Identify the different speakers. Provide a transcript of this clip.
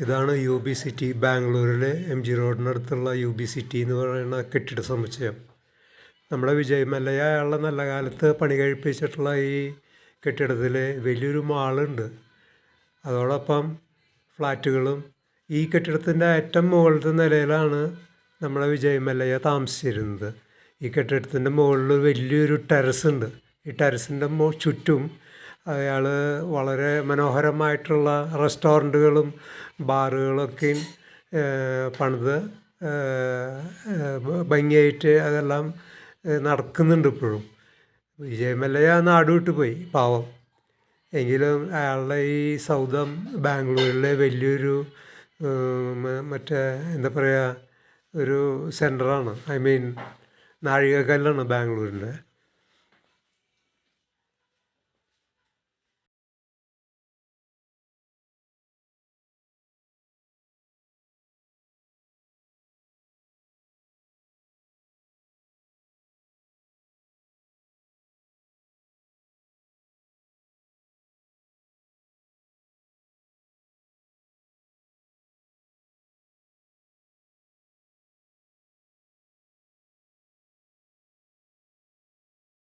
Speaker 1: ഇതാണ് U B city, ബാംഗ്ലൂരിലെ M G റോഡിനടുത്തുള്ള യു ബി സിറ്റി എന്ന് പറയുന്ന കെട്ടിട സമുച്ചയം. നമ്മുടെ വിജയ് മല്ലയ്യ അയാളുടെ നല്ല കാലത്ത് പണി കഴിപ്പിച്ചിട്ടുള്ള ഈ കെട്ടിടത്തിൽ വലിയൊരു മാളുണ്ട്. അതോടൊപ്പം ഫ്ലാറ്റുകളും. ഈ കെട്ടിടത്തിൻ്റെ ഏറ്റവും മുകളിലത്തെ നിലയിലാണ് നമ്മുടെ വിജയ് മല്ലയ്യ താമസിച്ചിരുന്നത്. ഈ കെട്ടിടത്തിൻ്റെ മുകളിൽ വലിയൊരു ടെറസുണ്ട്. ഈ ടെറസിൻ്റെ ചുറ്റും അയാൾ വളരെ മനോഹരമായിട്ടുള്ള റെസ്റ്റോറൻറ്റുകളും ബാറുകളൊക്കെയും പണിത് ഭംഗിയായിട്ട് അതെല്ലാം നടക്കുന്നുണ്ട് ഇപ്പോഴും. വിജയ് മല്ലയ്യ നാട് വിട്ടു പോയി, പാവം. എങ്കിലും അയാളുടെ ഈ സൗധം ബാംഗ്ലൂരിലെ വലിയൊരു മറ്റേ എന്താ പറയുക, ഒരു സെൻറ്ററാണ്. നാഴികക്കല്ലാണ് ബാംഗ്ലൂരിൻ്റെ.